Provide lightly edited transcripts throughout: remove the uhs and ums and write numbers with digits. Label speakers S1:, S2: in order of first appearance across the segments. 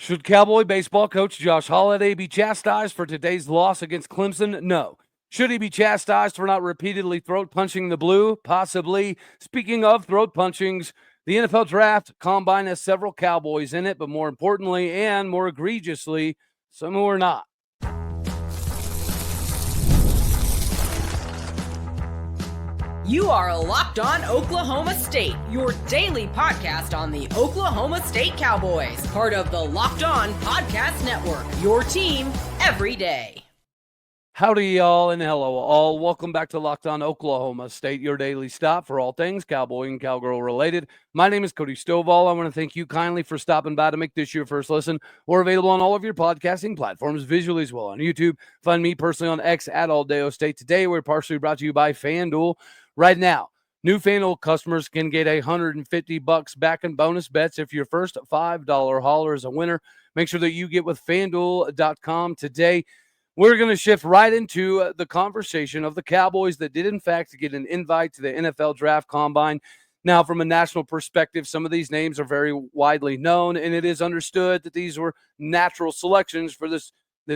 S1: Should Cowboy baseball coach Josh Holliday be chastised for today's loss against Clemson? No. Should he be chastised for not repeatedly throat punching the blue? Possibly. Speaking of throat punchings, the NFL Draft Combine has several Cowboys in it, but more importantly and more egregiously, some who are not.
S2: You are Locked On Oklahoma State, your daily podcast on the Oklahoma State Cowboys, part of the Locked On Podcast Network, your team every day.
S1: Howdy, y'all, and hello, all. Welcome back to Locked On Oklahoma State, your daily stop for all things Cowboy and Cowgirl related. My name is Cody Stovall. I want to thank you kindly for stopping by to make this your first listen. We're available on all of your podcasting platforms, visually as well on YouTube. Find me personally on X at Aldeo State. Today, we're partially brought to you by FanDuel. Right now, new FanDuel customers can get $150 back in bonus bets if your first $5 hauler is a winner. Make sure that you get with FanDuel.com today. We're going to shift right into the conversation of the Cowboys that did, in fact, get an invite to the NFL Draft Combine. Now, from a national perspective, some of these names are very widely known, and it is understood that these were natural selections for this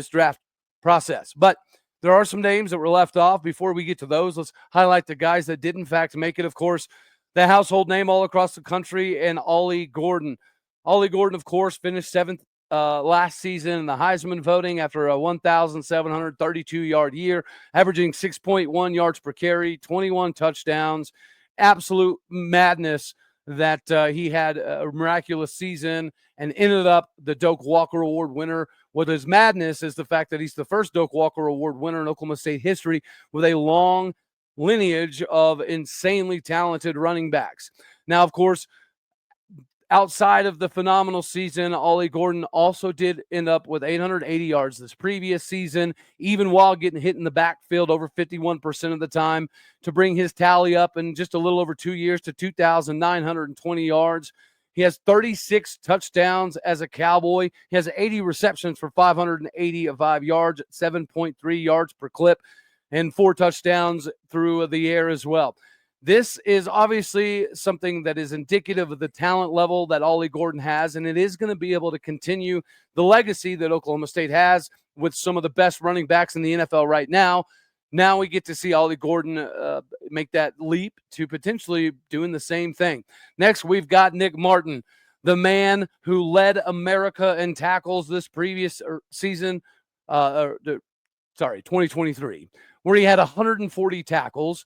S1: draft process. But there are some names that were left off. Before we get to those, let's highlight the guys that did, in fact, make it. Of course, the household name all across the country, and Ollie Gordon. Ollie Gordon, of course, finished seventh last season in the Heisman voting after a 1,732-yard year, averaging 6.1 yards per carry, 21 touchdowns. Absolute madness that he had a miraculous season and ended up the Doak Walker Award winner. What is madness is the fact that he's the first Doak Walker Award winner in Oklahoma State history with a long lineage of insanely talented running backs. Now, of course, outside of the phenomenal season, Ollie Gordon also did end up with 880 yards this previous season, even while getting hit in the backfield over 51% of the time, to bring his tally up in just a little over 2 years to 2,920 yards. He has 36 touchdowns as a Cowboy. He has 80 receptions for 585 yards, 7.3 yards per clip, and 4 touchdowns through the air as well. This is obviously something that is indicative of the talent level that Ollie Gordon has, and it is going to be able to continue the legacy that Oklahoma State has with some of the best running backs in the NFL right now. Now we get to see Ollie Gordon make that leap to potentially doing the same thing. Next, we've got Nick Martin, the man who led America in tackles this previous season, 2023, where he had 140 tackles.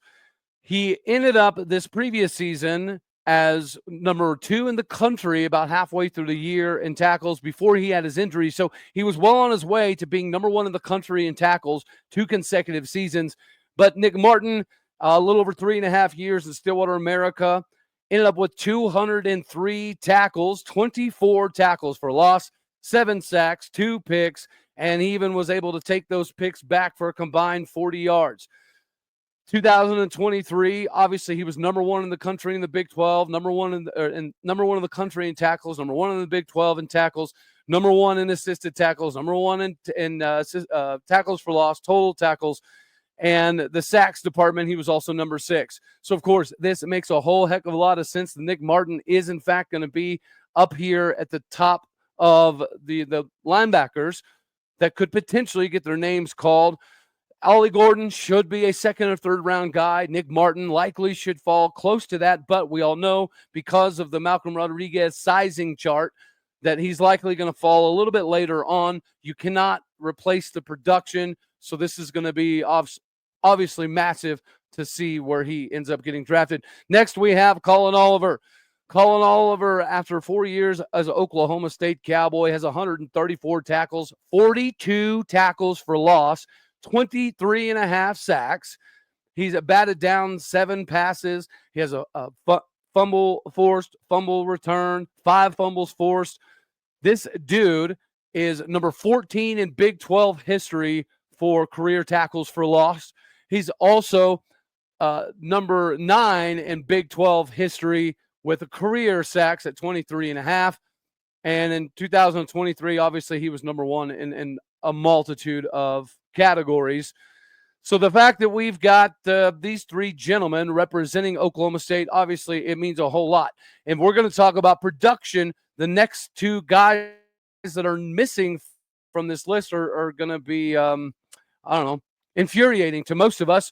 S1: He ended up this previous season as number 2 in the country about halfway through the year in tackles before he had his injury. So he was well on his way to being number 1 in the country in tackles 2 consecutive seasons. But Nick Martin, a little over 3.5 years in Stillwater, America, ended up with 203 tackles, 24 tackles for loss, 7 sacks, 2 picks, and he even was able to take those picks back for a combined 40 yards. 2023, obviously he was number 1 in the country in the Big 12, number one in the country in tackles, number 1 in the Big 12 in tackles, number 1 in assisted tackles, number 1 in tackles for loss, total tackles, and the sacks department, he was also number 6. So, of course, this makes a whole heck of a lot of sense that Nick Martin is, in fact, going to be up here at the top of the linebackers that could potentially get their names called. Ollie Gordon should be a second or third round guy. Nick Martin likely should fall close to that, but we all know because of the Malcolm Rodriguez sizing chart that he's likely going to fall a little bit later on. You cannot replace the production, so this is going to be obviously massive to see where he ends up getting drafted. Next, we have Collin Oliver. Collin Oliver, after 4 years as an Oklahoma State Cowboy, has 134 tackles, 42 tackles for loss, 23.5 sacks. He's batted down 7 passes. He has a fumble forced, fumble return, 5 fumbles forced. This dude is number 14 in Big 12 history for career tackles for loss. He's also number 9 in Big 12 history with a career sacks at 23.5. And in 2023, obviously, he was number 1 in a multitude of categories. So the fact that we've got these 3 gentlemen representing Oklahoma State, obviously, it means a whole lot. And we're going to talk about production. The next 2 guys that are missing from this list are going to be, I don't know, infuriating to most of us.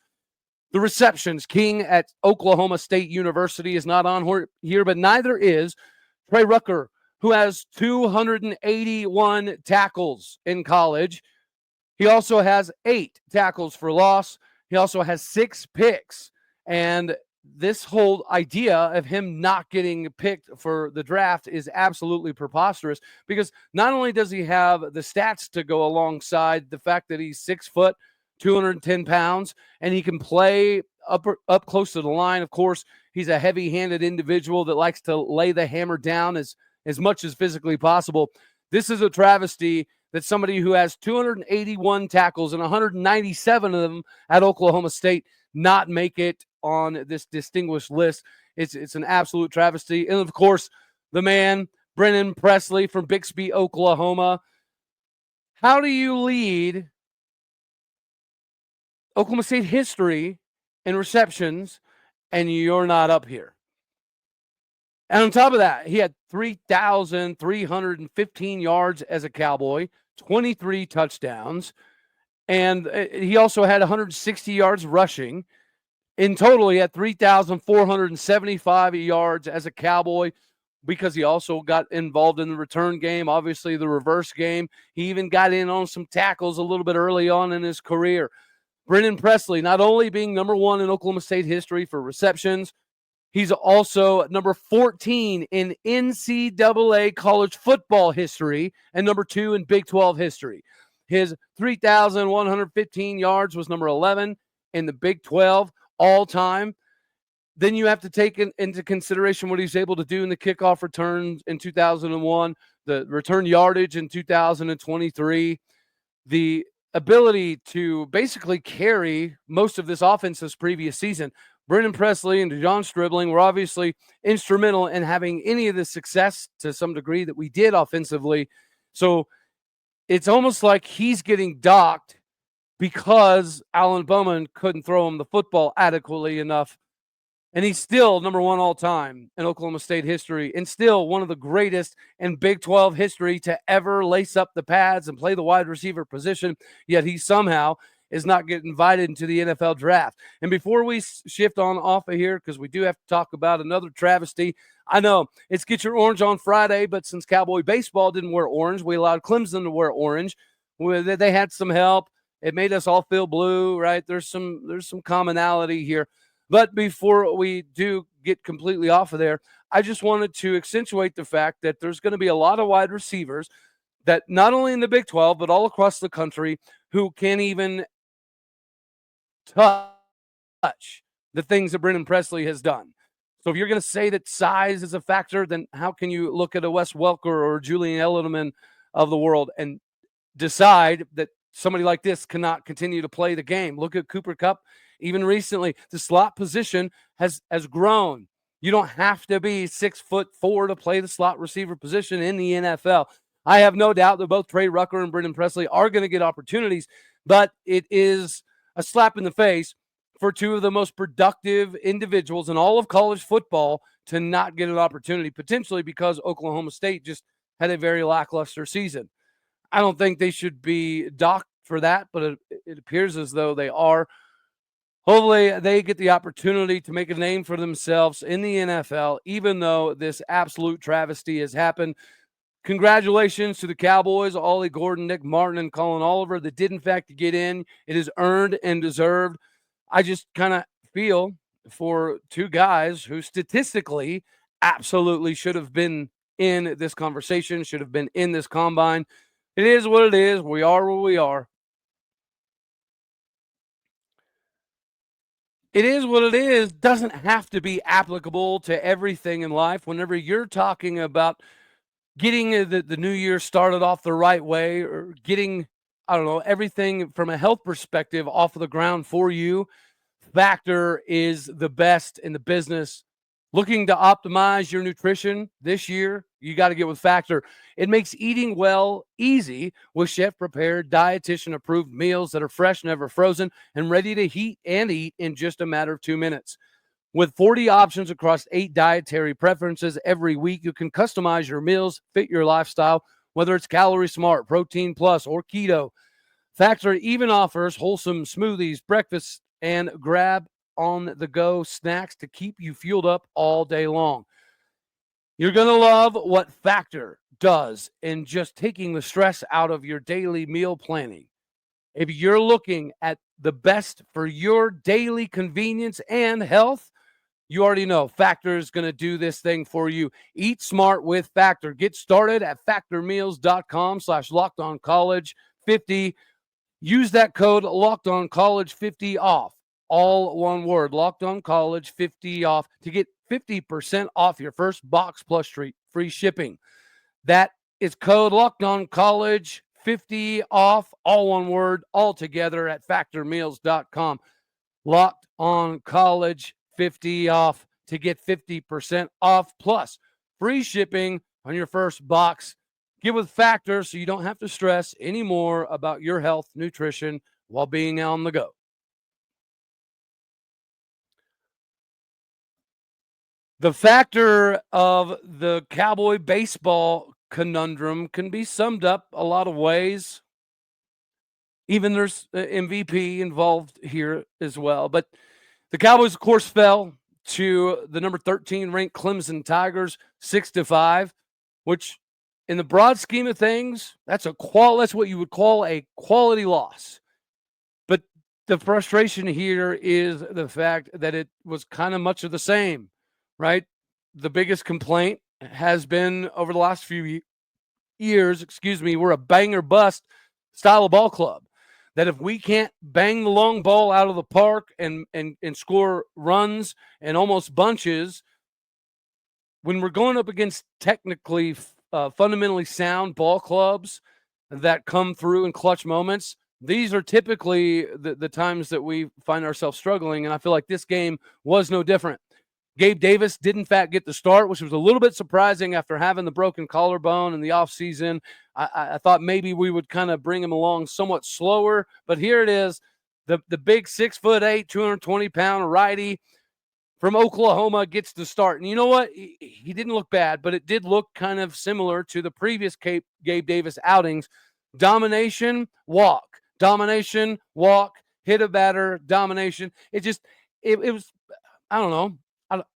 S1: The receptions king at Oklahoma State University is not on here, but neither is Trey Rucker, who has 281 tackles in college. He also has 8 tackles for loss. He also has 6 picks. And this whole idea of him not getting picked for the draft is absolutely preposterous, because not only does he have the stats to go alongside the fact that he's 6 foot, 210 pounds, and he can play up close to the line. Of course, he's a heavy-handed individual that likes to lay the hammer down as much as physically possible. This is a travesty that somebody who has 281 tackles and 197 of them at Oklahoma State not make it on this distinguished list. It's an absolute travesty. And, of course, the man, Brennan Presley from Bixby, Oklahoma. How do you lead Oklahoma State history in receptions and you're not up here? And on top of that, he had 3,315 yards as a Cowboy, 23 touchdowns, and he also had 160 yards rushing. In total, he had 3,475 yards as a Cowboy, because he also got involved in the return game, obviously the reverse game. He even got in on some tackles a little bit early on in his career. Brennan Presley, not only being number 1 in Oklahoma State history for receptions, he's also number 14 in NCAA college football history and number 2 in Big 12 history. His 3,115 yards was number 11 in the Big 12 all time. Then you have to take into consideration what he's able to do in the kickoff returns in 2001, the return yardage in 2023, the ability to basically carry most of this offense this previous season. Brennan Presley and DeJon Stribling were obviously instrumental in having any of the success to some degree that we did offensively. So it's almost like he's getting docked because Alan Bowman couldn't throw him the football adequately enough. And he's still number 1 all time in Oklahoma State history, and still one of the greatest in Big 12 history to ever lace up the pads and play the wide receiver position. Yet he somehow is not getting invited into the NFL draft. And before we shift on off of here, because we do have to talk about another travesty. I know it's Get Your Orange on Friday, but since Cowboy baseball didn't wear orange, we allowed Clemson to wear orange. They had some help. It made us all feel blue, right? There's some commonality here. But before we do get completely off of there, I just wanted to accentuate the fact that there's going to be a lot of wide receivers that not only in the Big 12, but all across the country who can't even touch the things that Brennan Presley has done. So if you're going to say that size is a factor, then how can you look at a Wes Welker or Julian Edelman of the world and decide that somebody like this cannot continue to play the game? Look at Cooper Kupp. Even recently, the slot position has grown. You don't have to be 6'4" to play the slot receiver position in the NFL. I have no doubt that both Trey Rucker and Brennan Presley are going to get opportunities, but it is a slap in the face for 2 of the most productive individuals in all of college football to not get an opportunity, potentially because Oklahoma State just had a very lackluster season. I don't think they should be docked for that, but it appears as though they are. Hopefully they get the opportunity to make a name for themselves in the NFL, even though this absolute travesty has happened. Congratulations to the Cowboys, Ollie Gordon, Nick Martin, and Collin Oliver that did, in fact, get in. It is earned and deserved. I just kind of feel for 2 guys who statistically absolutely should have been in this conversation, should have been in this combine. It is what it is. We are where we are. It is what it is. Doesn't have to be applicable to everything in life. Whenever you're talking about getting the new year started off the right way, or getting, I don't know, everything from a health perspective off of the ground for you, Factor is the best in the business. Looking to optimize your nutrition this year, you got to get with Factor. It makes eating well easy with chef-prepared, dietitian-approved meals that are fresh, never frozen, and ready to heat and eat in just a matter of 2 minutes. With 40 options across 8 dietary preferences every week, you can customize your meals, fit your lifestyle, Whether it's Calorie Smart, Protein Plus, or Keto, Factor even offers wholesome smoothies, breakfast, and grab on the go snacks to keep you fueled up all day long. You're going to love what Factor does in just taking the stress out of your daily meal planning. If you're looking at the best for your daily convenience and health, you already know Factor is going to do this thing for you. Eat smart with Factor. Get started at factormeals.com/lockedoncollege50. Use that code LockedOnCollege50 off. All one word, LockedOnCollege50 off to get 50% off your first box plus free shipping. That is code LockedOnCollege50 off, all one word, all together at factormeals.com. LockedOnCollege50 off to get 50% off plus free shipping on your first box. Get with Factor so you don't have to stress anymore about your health, nutrition while being on the go. The factor of the Cowboy baseball conundrum can be summed up a lot of ways. Even there's MVP involved here as well. But the Cowboys, of course, fell to the number 13 ranked Clemson Tigers 6-5, which in the broad scheme of things, that's what you would call a quality loss. But the frustration here is the fact that it was kind of much of the same, right? The biggest complaint has been over the last few years, we're a bang or bust style of ball club. That if we can't bang the long ball out of the park and score runs and almost bunches, when we're going up against technically fundamentally sound ball clubs that come through in clutch moments, these are typically the times that we find ourselves struggling, and I feel like this game was no different. Gabe Davis did, in fact, get the start, which was a little bit surprising after having the broken collarbone in the offseason. I thought maybe we would kind of bring him along somewhat slower, but here it is, the big 6'8", 220-pound righty from Oklahoma gets the start. And you know what? He didn't look bad, but it did look kind of similar to the previous Gabe Davis outings. Domination, walk. Domination, walk. Hit a batter, domination. It was, I don't know,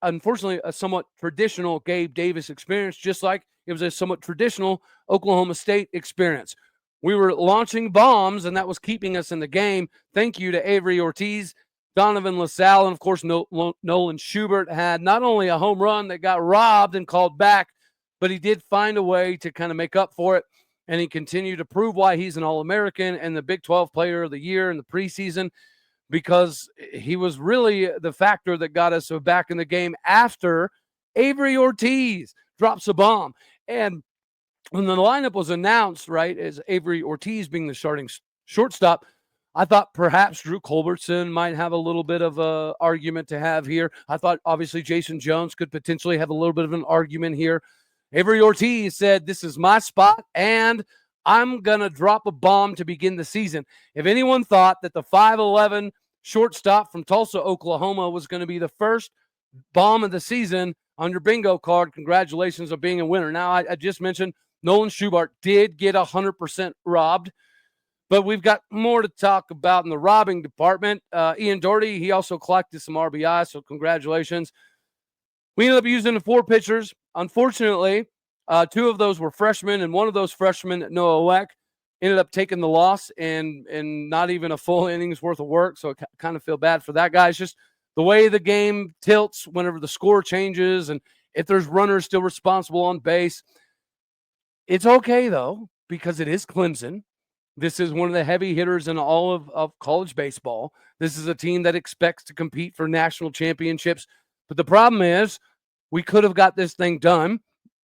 S1: unfortunately, a somewhat traditional Gabe Davis experience, just like it was a somewhat traditional Oklahoma State experience. We were launching bombs, and that was keeping us in the game. Thank you to Avery Ortiz, Donovan LaSalle, and, of course, Nolan Schubert had not only a home run that got robbed and called back, but he did find a way to kind of make up for it, and he continued to prove why he's an All-American and the Big 12 Player of the Year in the preseason, because he was really the factor that got us back in the game after Avery Ortiz drops a bomb. And when the lineup was announced, right, as Avery Ortiz being the starting shortstop, I thought perhaps Drew Culbertson might have a little bit of an argument to have here. I thought obviously Jason Jones could potentially have a little bit of an argument here. Avery Ortiz said, "This is my spot, and I'm going to drop a bomb to begin the season." If anyone thought that the 5'11" shortstop from Tulsa, Oklahoma was going to be the first bomb of the season on your bingo card, congratulations on being a winner. Now, I just mentioned Nolan Schubert did get 100% robbed, but we've got more to talk about in the robbing department. Ian Doherty, he also collected some RBI, so congratulations. We ended up using 4 pitchers. Unfortunately, 2 of those were freshmen, and one of those freshmen, Noah Weck, ended up taking the loss and not even a full inning's worth of work, so I kind of feel bad for that guy. It's just the way the game tilts whenever the score changes and if there's runners still responsible on base. It's okay, though, because it is Clemson. This is one of the heavy hitters in all of college baseball. This is a team that expects to compete for national championships. But the problem is we could have got this thing done.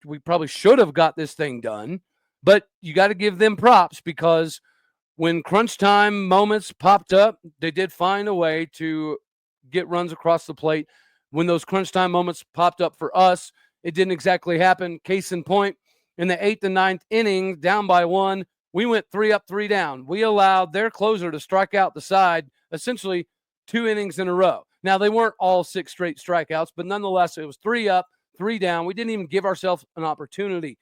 S1: We probably should have got this thing done. But you got to give them props, because when crunch time moments popped up, they did find a way to get runs across the plate. When those crunch time moments popped up for us, it didn't exactly happen. Case in point, in the 8th and 9th inning, down by 1, we went 3 up, 3 down. We allowed their closer to strike out the side, essentially 2 innings in a row. Now, they weren't all 6 straight strikeouts, but nonetheless, it was 3 up, 3 down. We didn't even give ourselves an opportunity.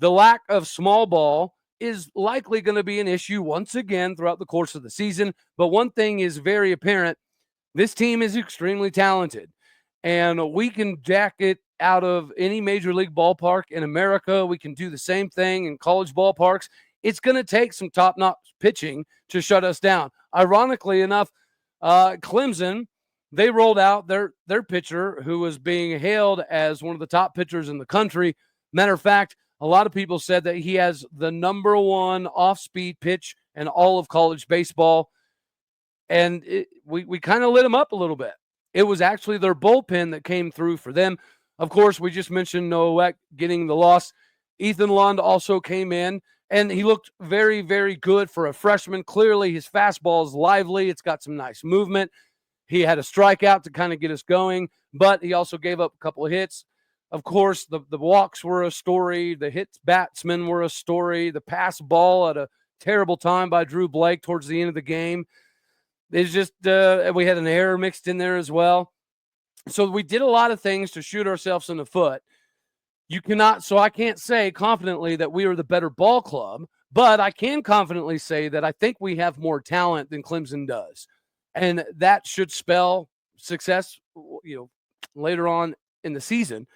S1: the lack of small ball is likely going to be an issue once again throughout the course of the season. But one thing is very apparent. This team is extremely talented, and we can jack it out of any major league ballpark in America. We can do the same thing in college ballparks. It's going to take some top-notch pitching to shut us down. Ironically enough, Clemson, they rolled out their pitcher who was being hailed as one of the top pitchers in the country. Matter of fact, a lot of people said that he has the number one off-speed pitch in all of college baseball. And we kind of lit him up a little bit. It was actually their bullpen that came through for them. Of course, we just mentioned Noah getting the loss. Ethan Lund also came in, and he looked very, very good for a freshman. Clearly, his fastball is lively. It's got some nice movement. He had a strikeout to kind of get us going, but he also gave up a couple of hits. Of course, the walks were a story. The hits batsmen were a story. The pass ball at a terrible time by Drew Blake towards the end of the game. It's just we had an error mixed in there as well. So we did a lot of things to shoot ourselves in the foot. I can't say confidently that we are the better ball club, but I can confidently say that I think we have more talent than Clemson does. And that should spell success, later on in the season.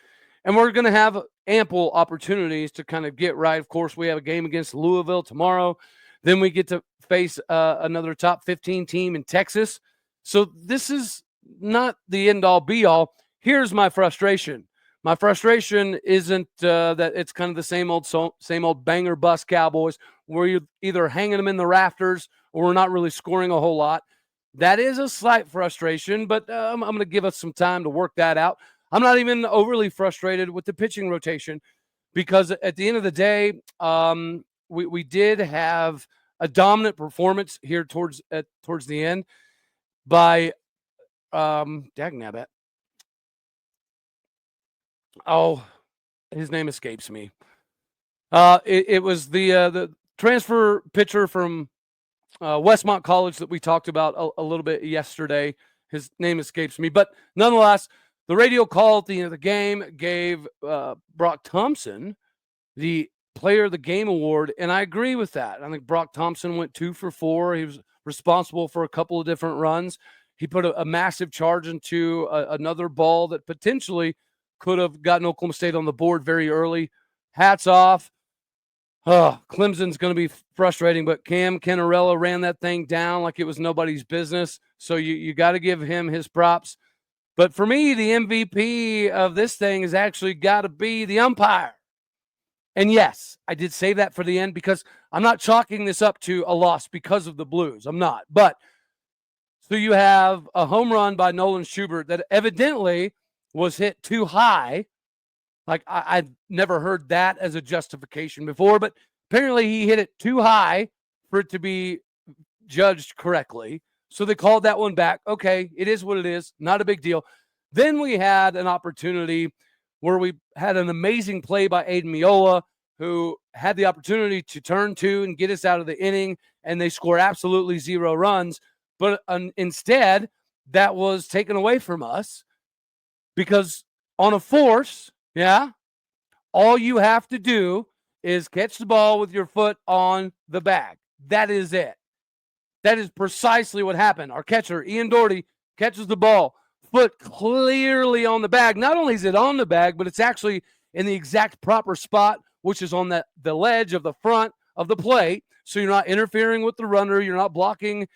S1: And we're going to have ample opportunities to kind of get right. Of course, we have a game against Louisville tomorrow. Then we get to face another top 15 team in Texas. So this is not the end-all, be-all. Here's my frustration. My frustration isn't that it's kind of the same old banger bust Cowboys where you're either hanging them in the rafters or we're not really scoring a whole lot. That is a slight frustration, but I'm going to give us some time to work that out. I'm not even overly frustrated with the pitching rotation because at the end of the day, we did have a dominant performance here towards the end by Dagnabbit. Oh, his name escapes me. It was the transfer pitcher from Westmont College that we talked about a little bit yesterday. His name escapes me, but nonetheless, the radio call at the end of the game gave Brock Thompson the Player of the Game award, and I agree with that. I think Brock Thompson went 2 for 4. He was responsible for a couple of different runs. He put a massive charge into another ball that potentially could have gotten Oklahoma State on the board very early. Hats off. Clemson's going to be frustrating, but Cam Kennarella ran that thing down like it was nobody's business. So you got to give him his props. But for me, the MVP of this thing has actually got to be the umpire. And yes, I did save that for the end because I'm not chalking this up to a loss because of the Blues. I'm not. But so you have a home run by Nolan Schubert that evidently was hit too high. Like I've never heard that as a justification before, but apparently he hit it too high for it to be judged correctly. So they called that one back. Okay, it is what it is. Not a big deal. Then we had an opportunity where we had an amazing play by Aiden Miola, who had the opportunity to turn 2 and get us out of the inning, and they score absolutely 0 runs. But instead, that was taken away from us because on a force, all you have to do is catch the ball with your foot on the bag. That is it. That is precisely what happened. Our catcher, Ian Doherty, catches the ball, foot clearly on the bag. Not only is it on the bag, but it's actually in the exact proper spot, which is on the ledge of the front of the plate. So you're not interfering with the runner. You're not blocking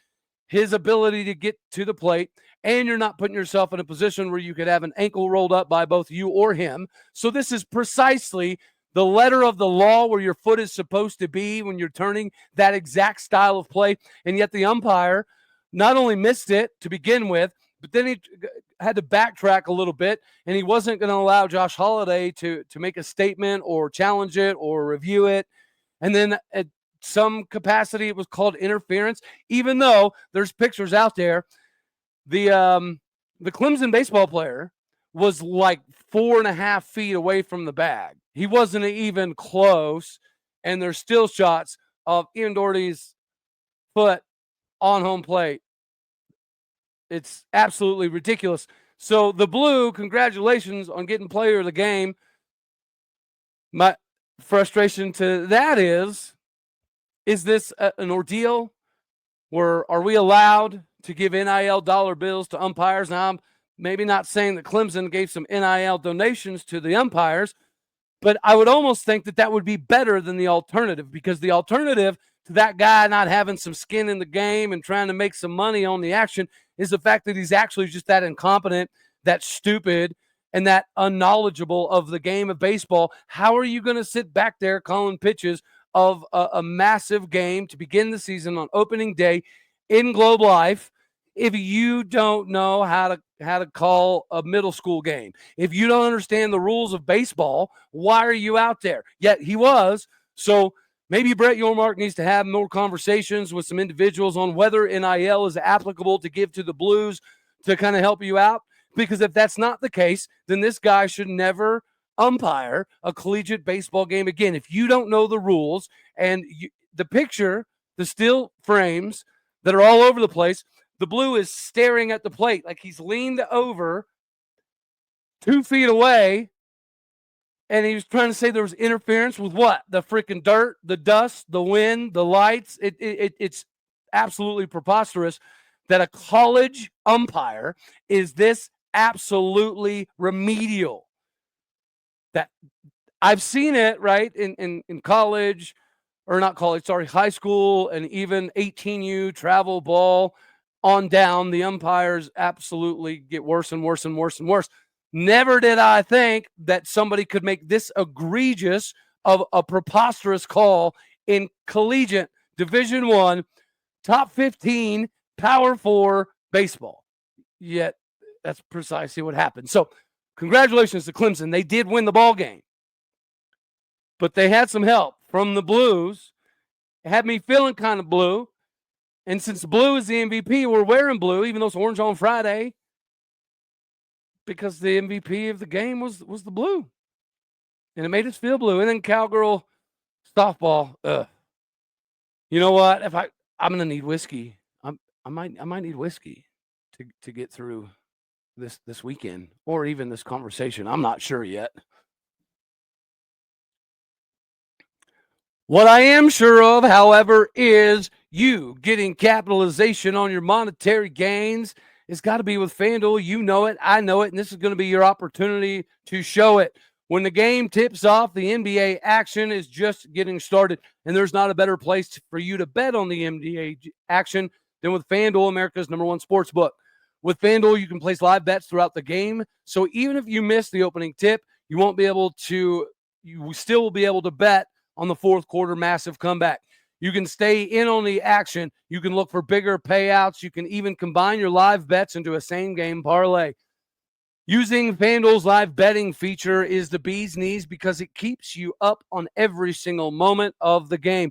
S1: his ability to get to the plate. And you're not putting yourself in a position where you could have an ankle rolled up by both you or him. So this is precisely the letter of the law where your foot is supposed to be when you're turning, that exact style of play. And yet the umpire not only missed it to begin with, but then he had to backtrack a little bit, and he wasn't going to allow Josh Holliday to make a statement or challenge it or review it. And then at some capacity, it was called interference, even though there's pictures out there. The Clemson baseball player was like 4.5 feet away from the bag. He wasn't even close, and there's still shots of Ian Doherty's foot on home plate. It's absolutely ridiculous. So the Blue, congratulations on getting player of the game. frustration to that is this an ordeal? Are we allowed to give NIL dollar bills to umpires? Now, I'm maybe not saying that Clemson gave some NIL donations to the umpires, but I would almost think that would be better than the alternative, because the alternative to that guy not having some skin in the game and trying to make some money on the action is the fact that he's actually just that incompetent, that stupid, and that unknowledgeable of the game of baseball. How are you going to sit back there calling pitches of a massive game to begin the season on opening day in Globe Life if you don't know how to call a middle school game? If you don't understand the rules of baseball, why are you out there? Yet he was. So maybe Brett Yormark needs to have more conversations with some individuals on whether NIL is applicable to give to the Blues to kind of help you out. Because if that's not the case, then this guy should never umpire a collegiate baseball game again. If you don't know the rules and the picture, the still frames that are all over the place, the Blue is staring at the plate like he's leaned over 2 feet away, and he was trying to say there was interference with what? The freaking dirt, the dust, the wind, the lights. It's absolutely preposterous that a college umpire is this absolutely remedial. That I've seen it, right, in college, or not college, sorry, high school, and even 18U travel ball on down. The umpires absolutely get worse and worse and worse and worse. Never did I think that somebody could make this egregious of a preposterous call in collegiate Division I, top 15, Power 4 baseball. Yet that's precisely what happened. So congratulations to Clemson. They did win the ball game, but they had some help from the Blues. It had me feeling kind of blue. And since blue is the MVP, we're wearing blue, even though it's orange on Friday, because the MVP of the game was the Blue. And it made us feel blue. And then Cowgirl softball. You know what? If I'm going to need whiskey. I might need whiskey to get through this weekend, or even this conversation. I'm not sure yet. What I am sure of, however, is you getting capitalization on your monetary gains. It's got to be with FanDuel. You know it. I know it. And this is going to be your opportunity to show it. When the game tips off, the NBA action is just getting started. And there's not a better place for you to bet on the NBA action than with FanDuel, America's #1 sports book. With FanDuel, you can place live bets throughout the game. So even if you miss the opening tip, you still will be able to bet on the fourth quarter massive comeback. You can stay in on the action. You can look for bigger payouts. You can even combine your live bets into a same-game parlay. Using FanDuel's live betting feature is the bee's knees because it keeps you up on every single moment of the game.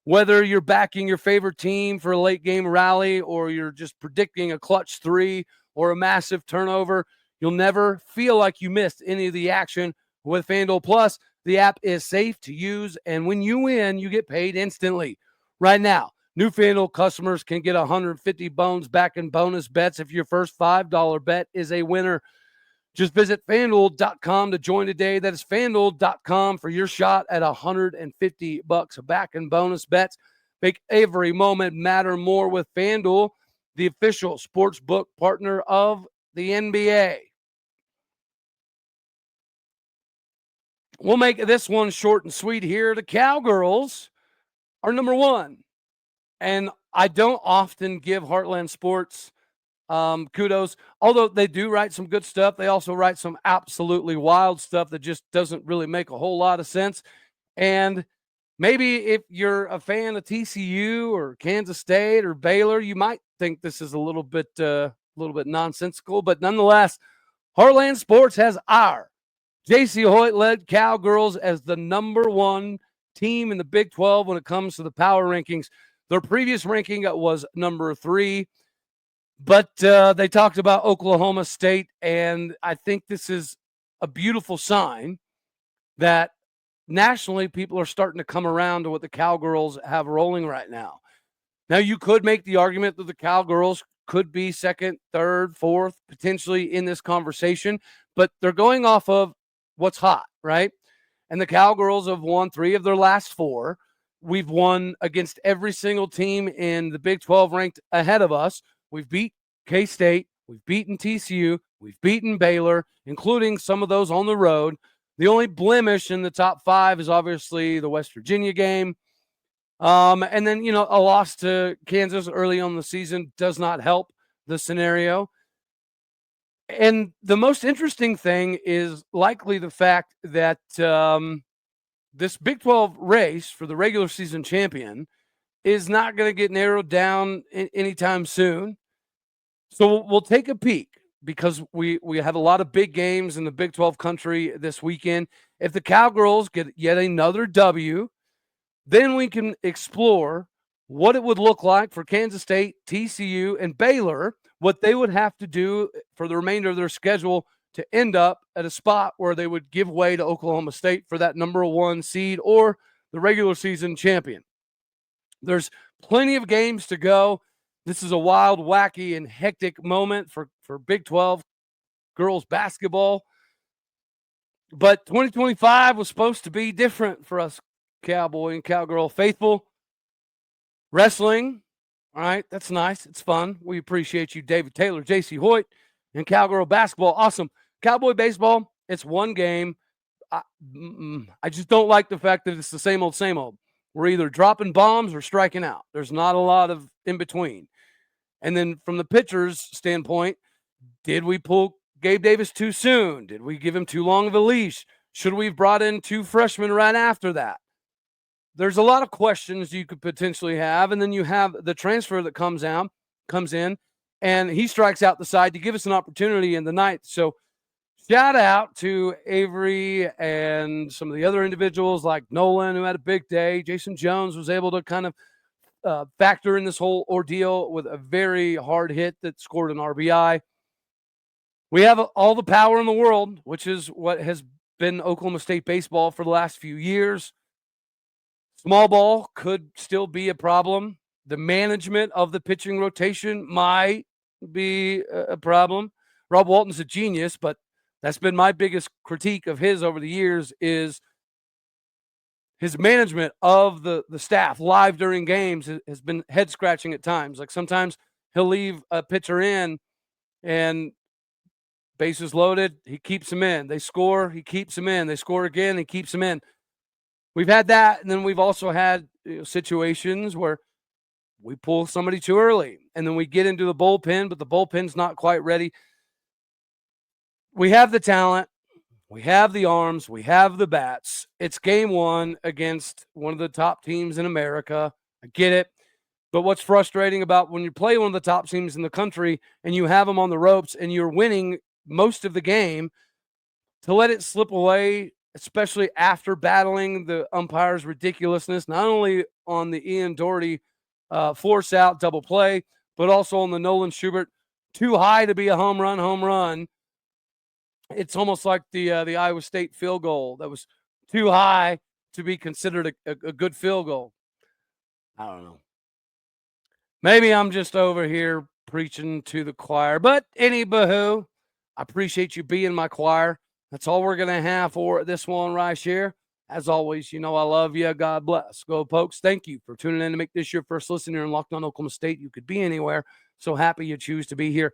S1: Whether you're backing your favorite team for a late-game rally, or you're just predicting a clutch 3 or a massive turnover, you'll never feel like you missed any of the action with FanDuel. Plus, the app is safe to use, and when you win, you get paid instantly. Right now, new FanDuel customers can get 150 bones back in bonus bets if your first $5 bet is a winner. Just visit FanDuel.com to join today. That is FanDuel.com for your shot at $150 back in bonus bets. Make every moment matter more with FanDuel, the official sports book partner of the NBA. We'll make this one short and sweet here. The Cowgirls are #1. And I don't often give Heartland Sports kudos, although they do write some good stuff. They also write some absolutely wild stuff that just doesn't really make a whole lot of sense. And maybe if you're a fan of TCU or Kansas State or Baylor, you might think this is a little bit nonsensical. But nonetheless, Heartland Sports has our Jacie Hoyt led Cowgirls as the #1 team in the Big 12 when it comes to the power rankings. Their previous ranking was #3, but they talked about Oklahoma State, and I think this is a beautiful sign that nationally people are starting to come around to what the Cowgirls have rolling right now. Now, you could make the argument that the Cowgirls could be second, third, fourth, potentially in this conversation, but they're going off of what's hot, right? and the Cowgirls have won 3 of their last 4. We've won against every single team in the Big 12 ranked ahead of us. We've beat K-State. We've beaten TCU. We've beaten Baylor, including some of those on the road. The only blemish in the top 5 is obviously the West Virginia game. And then, a loss to Kansas early on in the season does not help the scenario. And the most interesting thing is likely the fact that this Big 12 race for the regular season champion is not going to get narrowed down anytime soon. So we'll take a peek because we have a lot of big games in the Big 12 country this weekend. If the Cowgirls get yet another W, then we can explore what it would look like for Kansas State, TCU, and Baylor, what they would have to do for the remainder of their schedule to end up at a spot where they would give way to Oklahoma State for that number 1 seed or the regular season champion. There's plenty of games to go. This is a wild, wacky, and hectic moment for Big 12 girls basketball. But 2025 was supposed to be different for us Cowboy and Cowgirl faithful. Wrestling, all right, that's nice. It's fun. We appreciate you, David Taylor, Jacie Hoyt, and Cowgirl basketball. Awesome. Cowboy baseball, it's one game. I just don't like the fact that it's the same old, same old. We're either dropping bombs or striking out. There's not a lot of in between. And then from the pitcher's standpoint, did we pull Gabe Davis too soon? Did we give him too long of a leash? Should we have brought in 2 freshmen right after that? There's a lot of questions you could potentially have. And then you have the transfer that comes in, and he strikes out the side to give us an opportunity in the ninth. So shout out to Avery and some of the other individuals like Nolan, who had a big day. Jason Jones was able to kind of factor in this whole ordeal with a very hard hit that scored an RBI. We have all the power in the world, which is what has been Oklahoma State baseball for the last few years. Small ball could still be a problem. The management of the pitching rotation might be a problem. Rob Walton's a genius, but that's been my biggest critique of his over the years is his management of the staff live during games has been head-scratching at times. Like sometimes he'll leave a pitcher in and bases loaded, he keeps him in. They score, he keeps him in. They score again, he keeps him in. We've had that, and then we've also had situations where we pull somebody too early, and then we get into the bullpen, but the bullpen's not quite ready. We have the talent. We have the arms. We have the bats. It's game 1 against one of the top teams in America. I get it. But what's frustrating about when you play one of the top teams in the country and you have them on the ropes and you're winning most of the game, to let it slip away, especially after battling the umpire's ridiculousness, not only on the Ian Doherty force out double play, but also on the Nolan Schubert too high to be a home run. It's almost like the Iowa State field goal that was too high to be considered a good field goal. I don't know. Maybe I'm just over here preaching to the choir, but anywho, I appreciate you being my choir. That's all we're going to have for this one right here. As always, I love you. God bless. Go Pokes. Thank you for tuning in to make this your first listen here in Locked On Oklahoma State. You could be anywhere. So happy you choose to be here.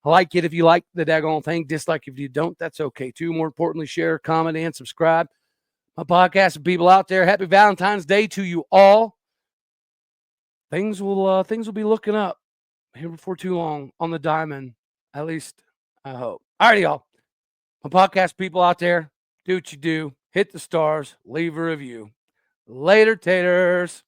S1: Like it if you like the daggone thing. Dislike if you don't. That's okay too. More importantly, share, comment, and subscribe. My podcast and people out there. Happy Valentine's Day to you all. Things will be looking up here before too long on the diamond. At least I hope. All right, y'all. My podcast people out there, do what you do. Hit the stars. Leave a review. Later, taters.